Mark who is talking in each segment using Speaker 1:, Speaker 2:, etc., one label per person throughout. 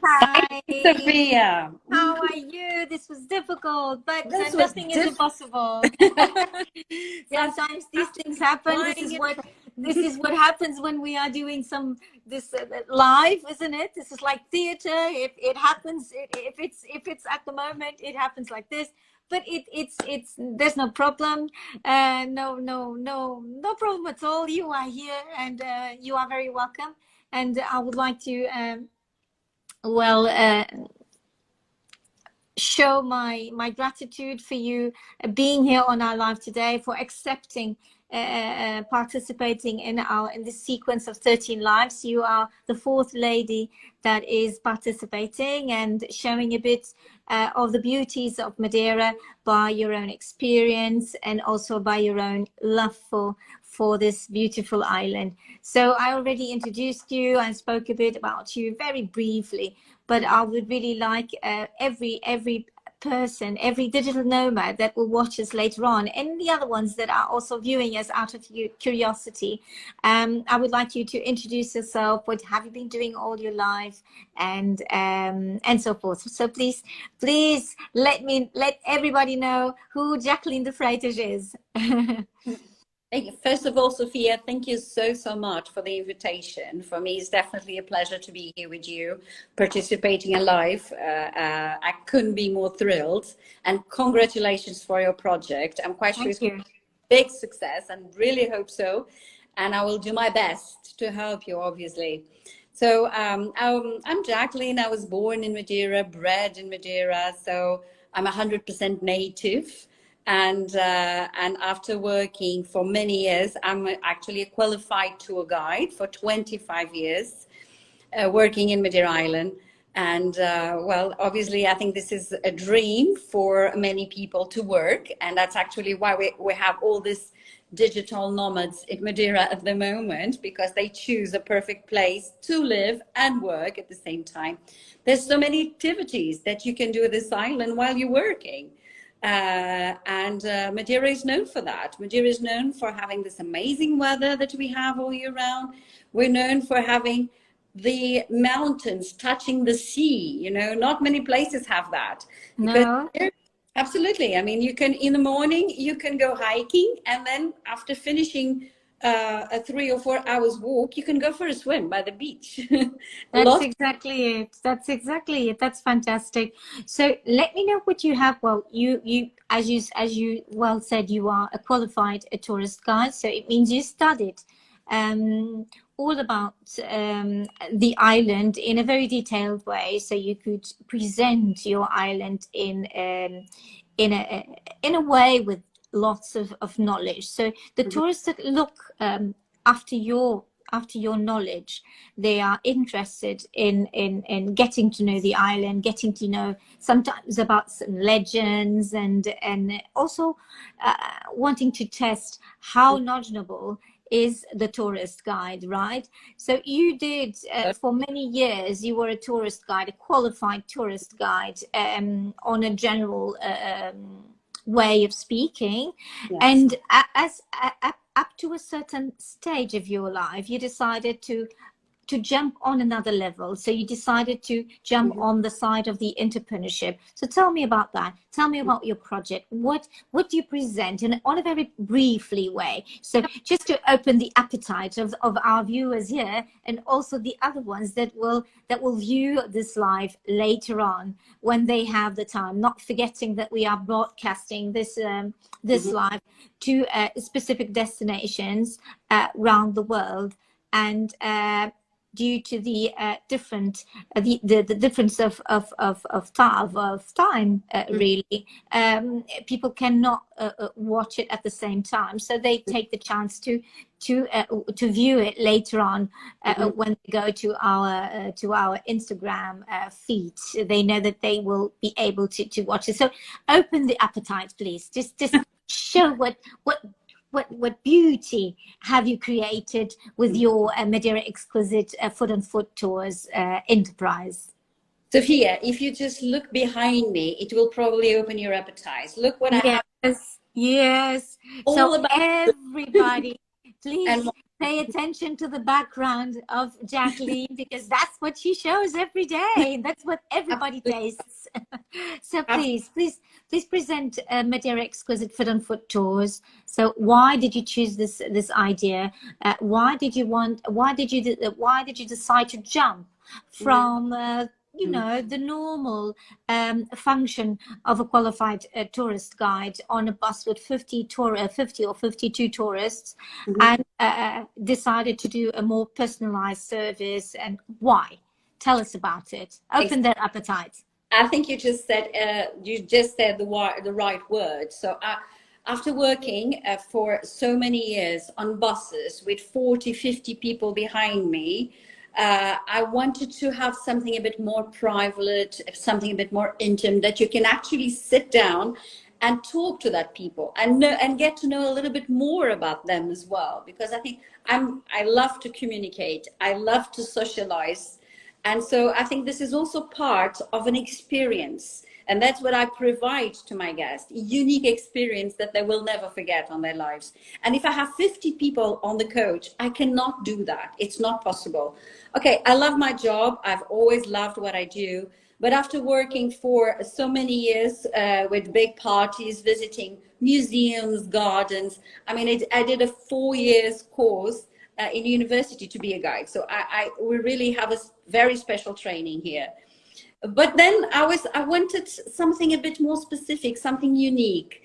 Speaker 1: Hi,
Speaker 2: Sophia.
Speaker 1: how are you? This was difficult, but
Speaker 2: This was
Speaker 1: nothing is impossible.
Speaker 2: Yes,
Speaker 1: Sometimes these things happen. This
Speaker 2: flying
Speaker 1: is
Speaker 2: it.
Speaker 1: what happens when we are doing some this live, isn't it? This is like theater. If it happens, if it's at the moment, it happens like this. But it's there's no problem. No problem at all. You are here, and you are very welcome. And I would like to well. Show my gratitude for you being here on our live today, for accepting participating in this sequence of 13 lives. You are the fourth lady that is participating and showing a bit of the beauties of Madeira by your own experience and also by your own love for this beautiful island. So I already introduced you and spoke a bit about you very briefly, but I would really like every person, every digital nomad that will watch us later on, and the other ones that are also viewing us out of curiosity, I would like you to introduce yourself. What have you been doing all your life, and so forth. So please let everybody know who Jaqueline de Freitas is.
Speaker 2: First of all, Sophia, thank you so much for the invitation. For me, it's definitely a pleasure to be here with you, participating in live. I couldn't be more thrilled. And congratulations for your project. I'm quite sure it's
Speaker 1: Thank you.
Speaker 2: a big success and really hope so. And I will do my best to help you, obviously. So I'm Jaqueline. I was born in Madeira, bred in Madeira. So I'm 100% native. And after working for many years, I'm actually a qualified tour guide for 25 years, working in Madeira Island. And well, obviously, I think this is a dream for many people to work. And that's actually why we have all these digital nomads in Madeira at the moment, because they choose a perfect place to live and work at the same time. There's so many activities that you can do at this island while you're working. And Madeira is known for that. Madeira is known for having this amazing weather that we have all year round. We're known for having the mountains touching the sea. You know, not many places have that.
Speaker 1: No.
Speaker 2: Absolutely. I mean, you can, in the morning, you can go hiking, and then after finishing a 3 or 4 hours walk, you can go for a swim by the beach.
Speaker 1: That's exactly it. That's exactly it. That's fantastic. So let me know what you have. Well, you as you well said, you are a qualified tourist guide. So it means you studied all about the island in a very detailed way, so you could present your island in a way with lots of knowledge. So the tourists that look after your knowledge, they are interested in getting to know the island, getting to know sometimes about some legends, and also wanting to test how knowledgeable is the tourist guide, right? So you did for many years, you were a tourist guide, a qualified tourist guide, on a general way of speaking. Yes. And as up to a certain stage of your life, you decided to jump on another level. So you decided to jump on the side of the entrepreneurship. So tell me about that. Tell me about your project. What do you present in on a very briefly way? So just to open the appetite of our viewers here, and also the other ones that will view this live later on when they have the time, not forgetting that we are broadcasting this live to specific destinations around the world. And due to the different the difference of time, really, people cannot watch it at the same time, so they take the chance to view it later on when they go to our Instagram feed. They know that they will be able to watch it. So open the appetite, please. Just show what beauty have you created with your Madeira Exquisite Food on Foot Tours enterprise?
Speaker 2: Sophia, if you just look behind me, it will probably open your appetite. Look what I have.
Speaker 1: Yes.
Speaker 2: All
Speaker 1: So
Speaker 2: about
Speaker 1: everybody Please
Speaker 2: And
Speaker 1: pay attention to the background of Jaqueline, because that's what she shows every day. That's what everybody tastes. So please present Madeira Exquisite Foot on Foot tours. So why did you choose this idea? Why did you decide to jump from you know, the normal function of a qualified tourist guide on a bus with 50 or 52 tourists, and decided to do a more personalized service? And why? Tell us about it. Open their appetite.
Speaker 2: I think you just said the right word. So after working for so many years on buses with 40, 50 people behind me, I wanted to have something a bit more private, something a bit more intimate, that you can actually sit down and talk to that people and get to know a little bit more about them as well. Because I think I love to communicate. I love to socialize. And so I think this is also part of an experience. And that's what I provide to my guests, a unique experience that they will never forget on their lives. And if I have 50 people on the coach, I cannot do that. It's not possible. Okay, I love my job. I've always loved what I do. But after working for so many years with big parties, visiting museums, gardens, I mean, I did a 4 years course in university to be a guide. So we really have a very special training here. But then I wanted something a bit more specific, something unique.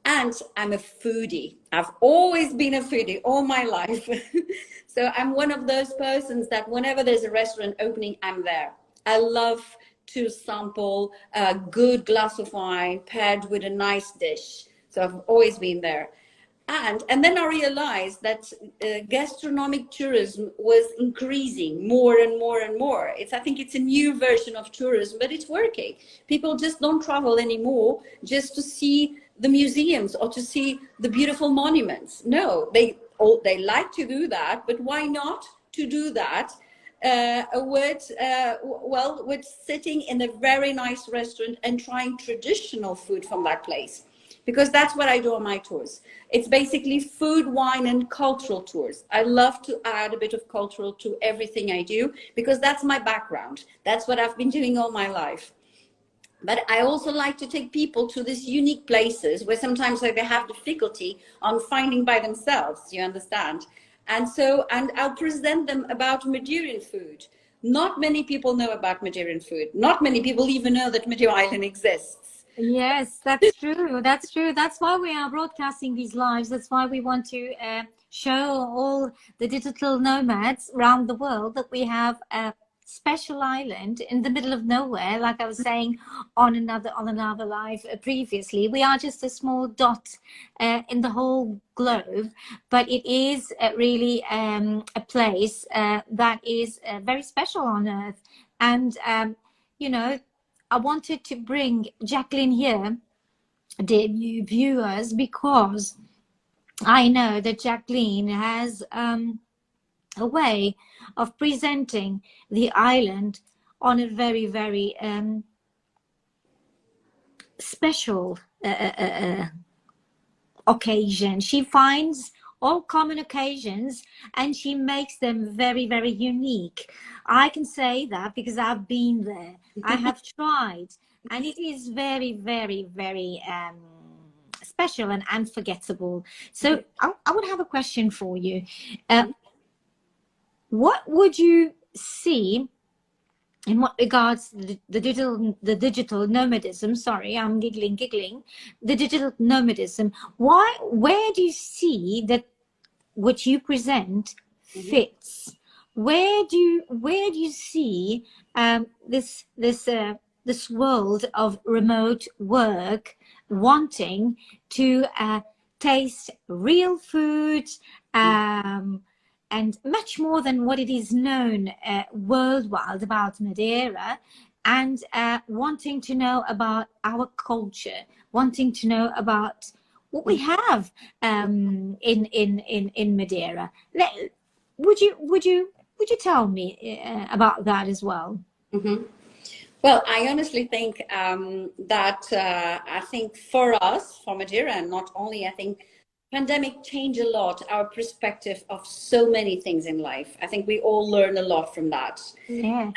Speaker 2: And I'm a foodie. I've always been a foodie all my life. So I'm one of those persons that whenever there's a restaurant opening, I'm there. I love to sample a good glass of wine paired with a nice dish. So I've always been there. And then I realized that gastronomic tourism was increasing more and more and more. I think it's a new version of tourism, but it's working. People just don't travel anymore just to see the museums or to see the beautiful monuments. No, they like to do that, but why not to do that with sitting in a very nice restaurant and trying traditional food from that place? Because that's what I do on my tours. It's basically food, wine, and cultural tours. I love to add a bit of cultural to everything I do because that's my background. That's what I've been doing all my life. But I also like to take people to these unique places where sometimes they have difficulty on finding by themselves, you understand? And I'll present them about Madeiran food. Not many people know about Madeiran food. Not many people even know that Madeira Island exists.
Speaker 1: Yes, that's true. That's true. That's why we are broadcasting these lives. That's why we want to show all the digital nomads around the world that we have a special island in the middle of nowhere. Like I was saying on another live previously, we are just a small dot in the whole globe, but it is really a place that is very special on Earth. And you know, I wanted to bring Jaqueline here, dear new viewers, because I know that Jaqueline has a way of presenting the island on a very, very special occasion. She finds all common occasions and she makes them very, very unique. I can say that because I've been there. I have tried, and it is very, very, very special and unforgettable. So I would have a question for you. What would you see in what regards the digital nomadism? Sorry, I'm giggling. The digital nomadism. Where do you see that what you present fits? Where do you see this world of remote work wanting to taste real food, and much more than what it is known worldwide about Madeira, and wanting to know about our culture, wanting to know about what we have in Madeira? Would you tell me about that as well?
Speaker 2: Mm-hmm. Well, I honestly think that I think for us, for Madeira, and not only, I think pandemic changed a lot our perspective of so many things in life. I think we all learn a lot from that.
Speaker 1: Yeah.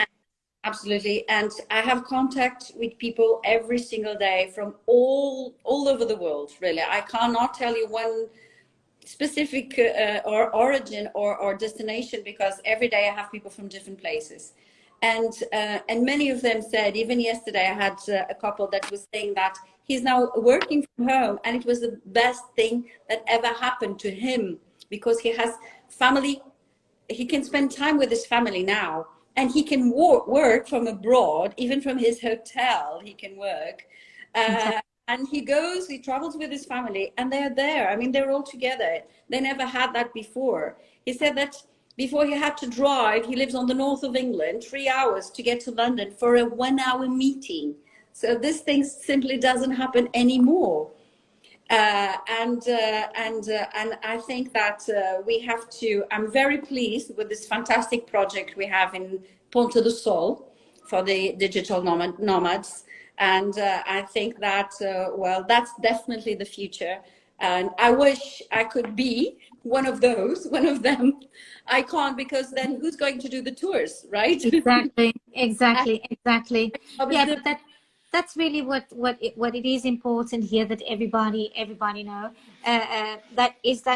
Speaker 2: Absolutely. And I have contact with people every single day from all over the world, really. I cannot tell you one specific or origin or destination, because every day I have people from different places. And many of them said, even yesterday I had a couple that was saying that he's now working from home and it was the best thing that ever happened to him, because he has family, he can spend time with his family now, and he can work from abroad, even from his hotel he can work. And he travels with his family and they're there. I mean, they're all together. They never had that before. He said that before he had to drive, he lives on the north of England, 3 hours to get to London for a 1 hour meeting. So this thing simply doesn't happen anymore. And I think that we have to. I'm very pleased with this fantastic project we have in Ponta do Sol for the digital nomads, and I think that well, that's definitely the future. And I wish I could be one of them. I can't, because then who's going to do the tours, right?
Speaker 1: Exactly. Yeah, but that's really what it is important here, that everybody know, that is that